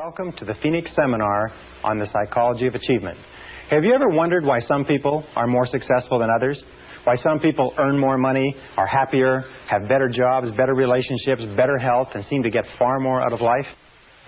Welcome to the Phoenix Seminar on the Psychology of Achievement. Have you ever wondered why some people are more successful than others? Why some people earn more money, are happier, have better jobs, better relationships, better health, and seem to get far more out of life?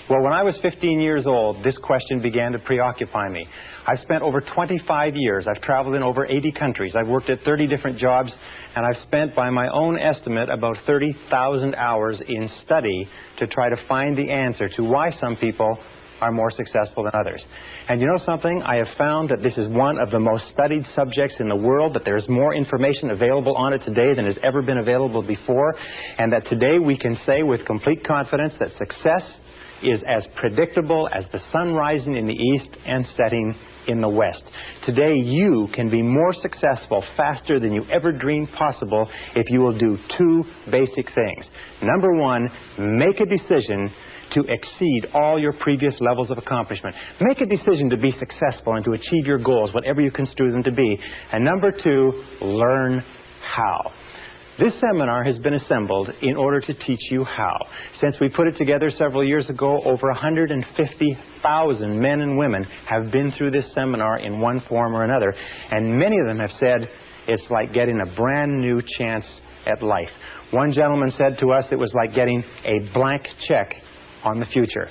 Well, when I was 15 years old, this question began to preoccupy me. I've spent over 25 years. I've traveled in over 80 countries. I've worked at 30 different jobs, and I've spent, by my own estimate, about 30,000 hours in study to try to find the answer to why some people are more successful than others. And you know something? I have found that this is one of the most studied subjects in the world, that there's more information available on it today than has ever been available before, and that today we can say with complete confidence that success is as predictable as the sun rising in the east and setting in the west. Today you can be more successful faster than you ever dreamed possible if you will do two basic things. Number one, make a decision to exceed all your previous levels of accomplishment. Make a decision to be successful and to achieve your goals, whatever you construe them to be. And number two, learn how. This seminar has been assembled in order to teach you how. Since we put it together several years ago, over 150,000 men and women have been through this seminar in one form or another, and many of them have said it's like getting a brand new chance at life. One gentleman said to us it was like getting a blank check on the future.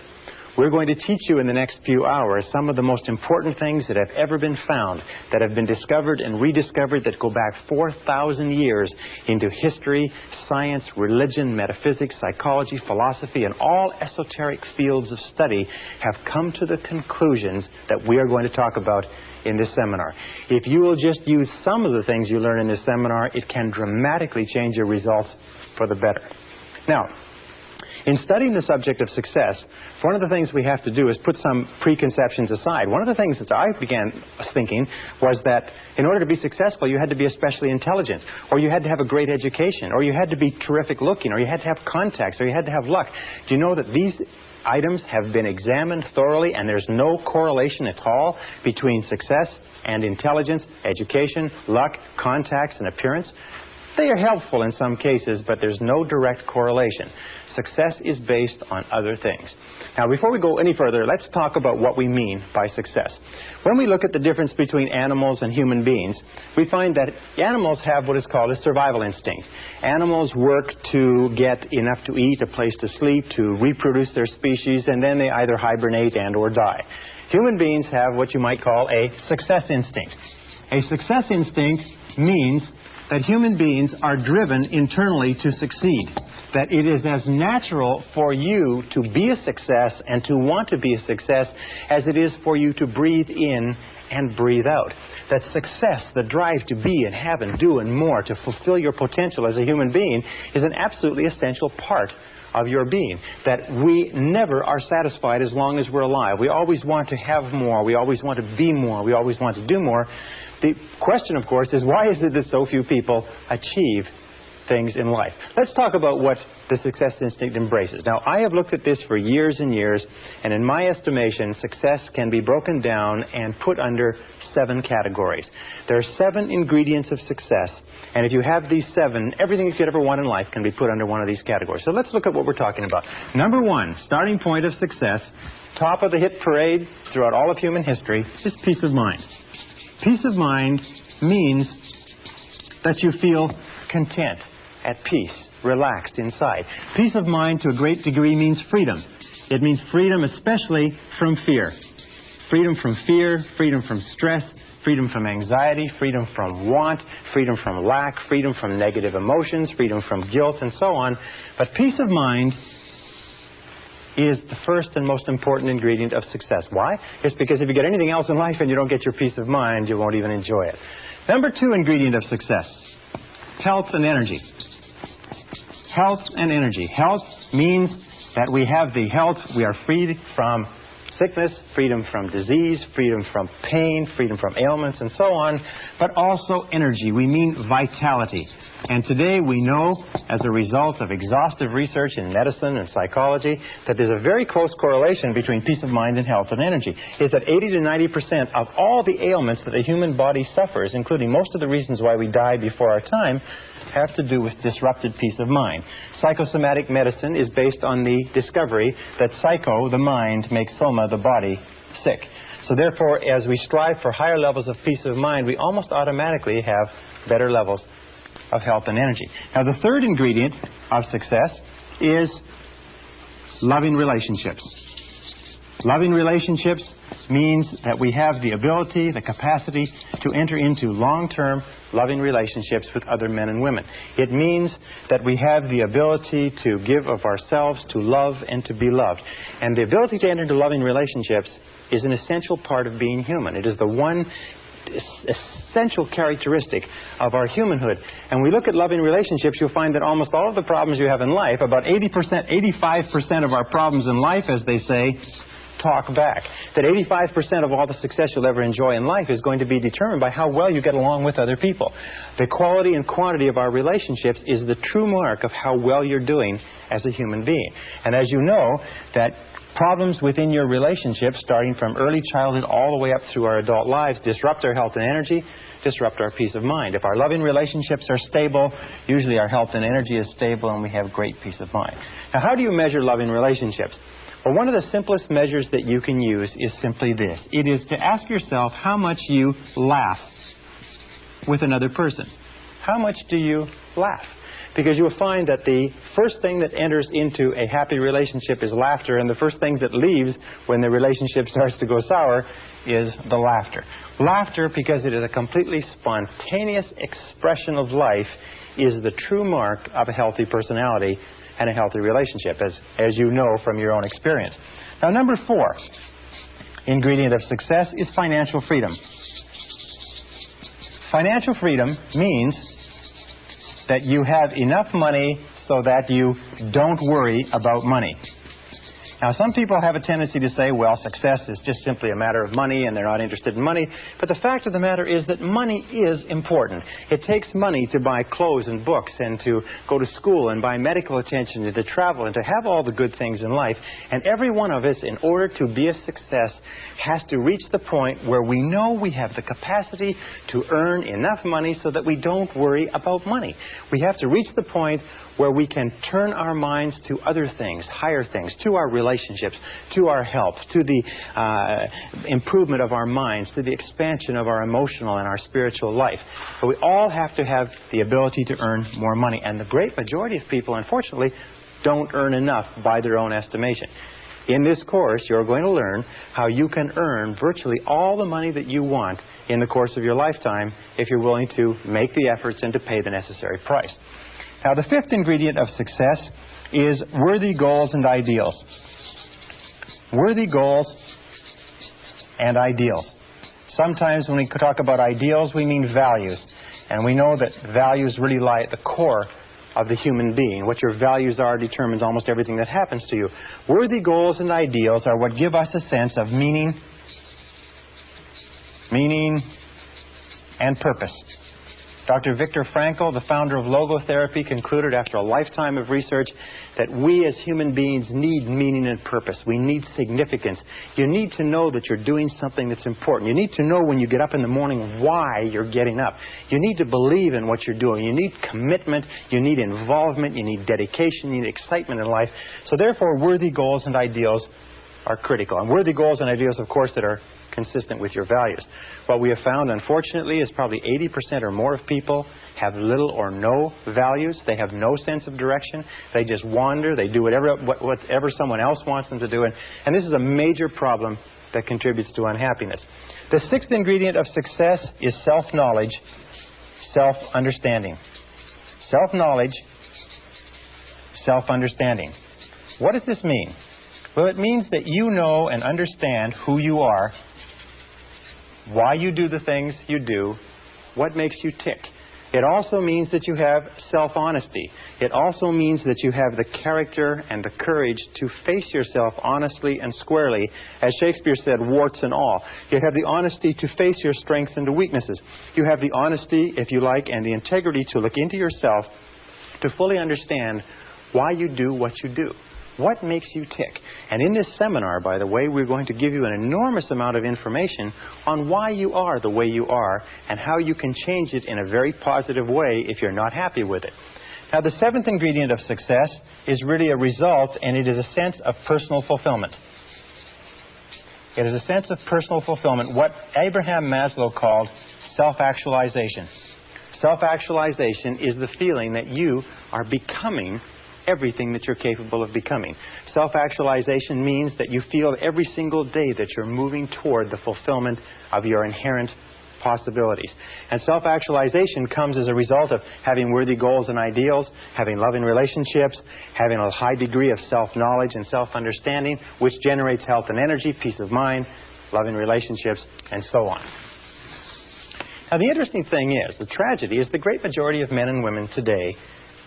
We're going to teach you in the next few hours some of the most important things that have ever been found, that have been discovered and rediscovered, that go back 4,000 years into history, science, religion, metaphysics, psychology, philosophy, and all esoteric fields of study have come to the conclusions that we are going to talk about in this seminar. If you will just use some of the things you learn in this seminar, it can dramatically change your results for the better. Now, in studying the subject of success, one of the things we have to do is put some preconceptions aside. One of the things that I began thinking was that in order to be successful, you had to be especially intelligent, or you had to have a great education, or you had to be terrific looking, or you had to have contacts, or you had to have luck. Do you know that these items have been examined thoroughly, and there's no correlation at all between success and intelligence, education, luck, contacts, and appearance? They are helpful in some cases, but there's no direct correlation. Success is based on other things. Now, before we go any further, let's talk about what we mean by success. When we look at the difference between animals and human beings, we find that animals have what is called a survival instinct. Animals work to get enough to eat, a place to sleep, to reproduce their species, and then they either hibernate and or die. Human beings have what you might call a success instinct. A success instinct means that human beings are driven internally to succeed, that it is as natural for you to be a success and to want to be a success as it is for you to breathe in and breathe out. That success, the drive to be and have and do and more, to fulfill your potential as a human being, is an absolutely essential part of your being, that we never are satisfied as long as we're alive. We always want to have more. We always want to be more. We always want to do more. The question, of course, is why is it that so few people achieve things in life? Let's talk about what the success instinct embraces. Now, I have looked at this for years and years, and in my estimation, success can be broken down and put under 7 categories. There are 7 ingredients of success, and if you have these 7, everything you could ever want in life can be put under one of these categories. So let's look at what we're talking about. Number 1, starting point of success, top of the hit parade throughout all of human history, is peace of mind. Peace of mind means that you feel content, at peace, relaxed inside. Peace of mind to a great degree means freedom. It means freedom especially from fear. Freedom from fear, freedom from stress, freedom from anxiety, freedom from want, freedom from lack, freedom from negative emotions, freedom from guilt, and so on. But peace of mind is the first and most important ingredient of success. Why? It's because if you get anything else in life and you don't get your peace of mind, you won't even enjoy it. Number 2 ingredient of success, health and energy. Health and energy. Health means that we have the health, we are freed from sickness, freedom from disease, freedom from pain, freedom from ailments, and so on, but also energy. We mean vitality. And today we know, as a result of exhaustive research in medicine and psychology, that there's a very close correlation between peace of mind and health and energy. Is that 80 to 90% of all the ailments that the human body suffers, including most of the reasons why we die before our time, have to do with disrupted peace of mind. Psychosomatic medicine is based on the discovery that psycho, the mind, makes soma, the body, sick. So therefore, as we strive for higher levels of peace of mind, we almost automatically have better levels of health and energy. Now, the third ingredient of success is loving relationships. Loving relationships means that we have the ability, the capacity to enter into long-term loving relationships with other men and women. It means that we have the ability to give of ourselves, to love, and to be loved. And the ability to enter into loving relationships is an essential part of being human. It is the one essential characteristic of our humanhood. And we look at loving relationships, you'll find that almost all of the problems you have in life, about 80%, 85% of our problems in life, as they say, talk back. That 85% of all the success you'll ever enjoy in life is going to be determined by how well you get along with other people. The quality and quantity of our relationships is the true mark of how well you're doing as a human being. And as you know, that problems within your relationships, starting from early childhood all the way up through our adult lives, disrupt our health and energy, disrupt our peace of mind. If our loving relationships are stable, usually our health and energy is stable and we have great peace of mind. Now, how do you measure loving relationships? Well, one of the simplest measures that you can use is simply this. It is to ask yourself how much you laugh with another person. How much do you laugh? Because you'll find that the first thing that enters into a happy relationship is laughter, and the first thing that leaves when the relationship starts to go sour is the laughter. Laughter, because it is a completely spontaneous expression of life, is the true mark of a healthy personality and a healthy relationship, as you know from your own experience. Now, number 4 ingredient of success is financial freedom. Financial freedom means that you have enough money so that you don't worry about money. Now, some people have a tendency to say, well, success is just simply a matter of money and they're not interested in money. But the fact of the matter is that money is important. It takes money to buy clothes and books and to go to school and buy medical attention and to travel and to have all the good things in life. And every one of us, in order to be a success, has to reach the point where we know we have the capacity to earn enough money so that we don't worry about money. We have to reach the point where we can turn our minds to other things, higher things, to our relationships, to our health, to the improvement of our minds, to the expansion of our emotional and our spiritual life. But we all have to have the ability to earn more money. And the great majority of people, unfortunately, don't earn enough by their own estimation. In this course, you're going to learn how you can earn virtually all the money that you want in the course of your lifetime if you're willing to make the efforts and to pay the necessary price. Now, the 5th ingredient of success is worthy goals and ideals. Worthy goals and ideals. Sometimes when we talk about ideals, we mean values. And we know that values really lie at the core of the human being. What your values are determines almost everything that happens to you. Worthy goals and ideals are what give us a sense of meaning and purpose. Dr. Viktor Frankl, the founder of logotherapy, concluded after a lifetime of research that we as human beings need meaning and purpose. We need significance. You need to know that you're doing something that's important. You need to know when you get up in the morning why you're getting up. You need to believe in what you're doing. You need commitment. You need involvement. You need dedication. You need excitement in life. So therefore, worthy goals and ideals are critical. And worthy goals and ideals, of course, that are consistent with your values. What we have found, unfortunately, is probably 80% or more of people have little or no values. They have no sense of direction. They just wander. They do whatever someone else wants them to do. And this is a major problem that contributes to unhappiness. The 6th ingredient of success is self-knowledge, self-understanding. Self-knowledge, self-understanding. What does this mean? Well, it means that you know and understand who you are, why you do the things you do, what makes you tick. It also means that you have self-honesty. It also means that you have the character and the courage to face yourself honestly and squarely. As Shakespeare said, warts and all. You have the honesty to face your strengths and weaknesses. You have the honesty, if you like, and the integrity to look into yourself to fully understand why you do what you do. What makes you tick? And in this seminar, by the way, we're going to give you an enormous amount of information on why you are the way you are and how you can change it in a very positive way if you're not happy with it. Now, the seventh ingredient of success is really a result, and it is a sense of personal fulfillment. It is a sense of personal fulfillment, what Abraham Maslow called self-actualization. Self-actualization is the feeling that you are becoming everything that you're capable of becoming. Self-actualization means that you feel every single day that you're moving toward the fulfillment of your inherent possibilities. And self-actualization comes as a result of having worthy goals and ideals, having loving relationships, having a high degree of self-knowledge and self-understanding, which generates health and energy, peace of mind, loving relationships, and so on. Now, the interesting thing is, the tragedy is the great majority of men and women today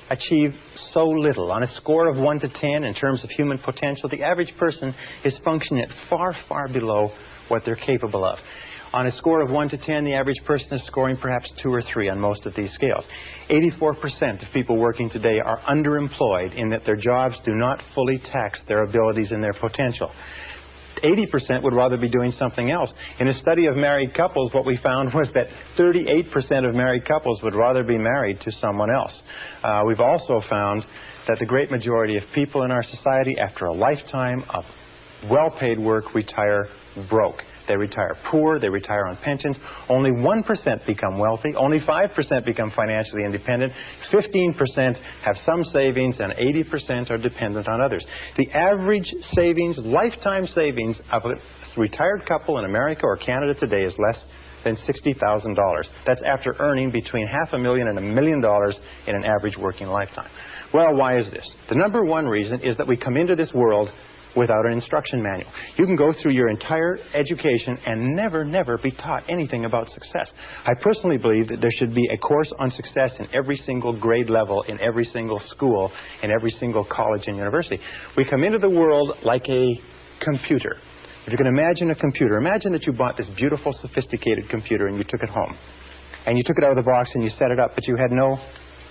achieve so little. On a score of 1 to 10 in terms of human potential, the average person is functioning at far, far below what they're capable of. On a score of 1 to 10, the average person is scoring perhaps 2 or 3 on most of these scales. 84% of people working today are underemployed in that their jobs do not fully tax their abilities and their potential. 80% would rather be doing something else. In a study of married couples, what we found was that 38% of married couples would rather be married to someone else. We've also found that the great majority of people in our society, after a lifetime of well-paid work, retire broke. They retire poor, they retire on pensions. Only 1% become wealthy, only 5% become financially independent, 15% have some savings, and 80% are dependent on others. The average savings, lifetime savings of a retired couple in America or Canada today is less than $60,000. That's after earning between $500,000 and $1 million in an average working lifetime. Well, why is this? The number one reason is that we come into this world without an instruction manual. You can go through your entire education and never be taught anything about success. I personally believe that there should be a course on success in every single grade level, in every single school, in every single college and university. We come into the world like a computer. If you can imagine a computer, imagine that you bought this beautiful, sophisticated computer and you took it home. And you took it out of the box and you set it up, but you had no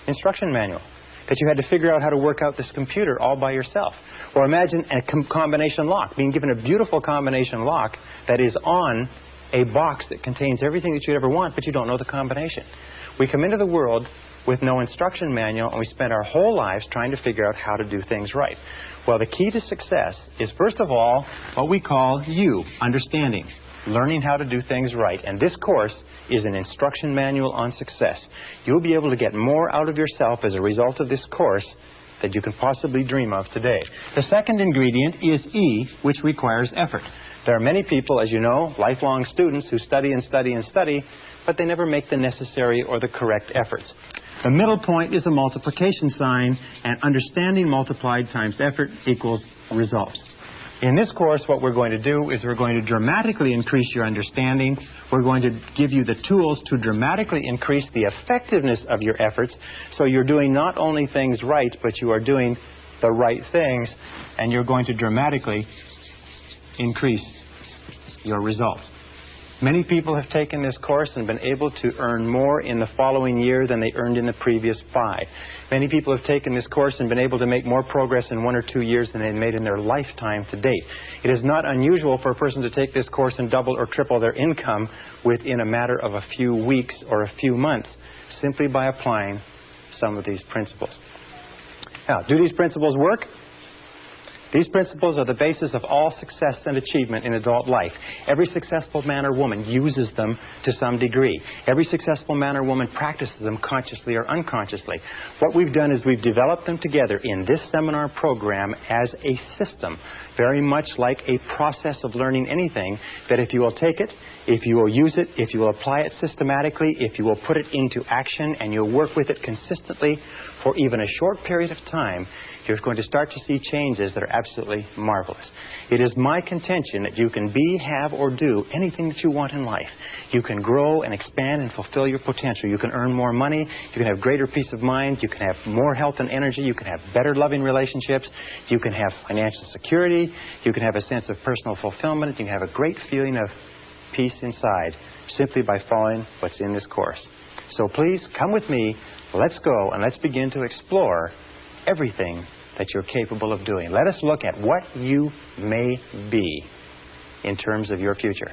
instruction manual. That you had to figure out how to work out this computer all by yourself. Or imagine a combination lock, being given a beautiful combination lock that is on a box that contains everything that you'd ever want, but you don't know the combination. We come into the world with no instruction manual, and we spend our whole lives trying to figure out how to do things right. Well, the key to success is, first of all, what we call understanding. Learning how to do things right. And this course is an instruction manual on success. You'll be able to get more out of yourself as a result of this course that you can possibly dream of today. The second ingredient is E, which requires effort. There are many people, as you know, lifelong students who study and study and study, but they never make the necessary or the correct efforts. The middle point is a multiplication sign, and understanding multiplied times effort equals results. In this course, what we're going to do is we're going to dramatically increase your understanding. We're going to give you the tools to dramatically increase the effectiveness of your efforts, so you're doing not only things right, but you are doing the right things, and you're going to dramatically increase your results. Many people have taken this course and been able to earn more in the following year than they earned in the previous 5. Many people have taken this course and been able to make more progress in 1 or 2 years than they made in their lifetime to date. It is not unusual for a person to take this course and double or triple their income within a matter of a few weeks or a few months, simply by applying some of these principles. Now, do these principles work? These principles are the basis of all success and achievement in adult life. Every successful man or woman uses them to some degree. Every successful man or woman practices them consciously or unconsciously. What we've done is we've developed them together in this seminar program as a system, very much like a process of learning anything, that if you will take it If you will use it, if you will apply it systematically, if you will put it into action and you'll work with it consistently for even a short period of time, you're going to start to see changes that are absolutely marvelous. It is my contention that you can be, have, or do anything that you want in life. You can grow and expand and fulfill your potential. You can earn more money. You can have greater peace of mind. You can have more health and energy. You can have better loving relationships. You can have financial security. You can have a sense of personal fulfillment. You can have a great feeling of peace inside simply by following what's in this course. So please come with me. Let's go and let's begin to explore everything that you're capable of doing. Let us look at what you may be in terms of your future.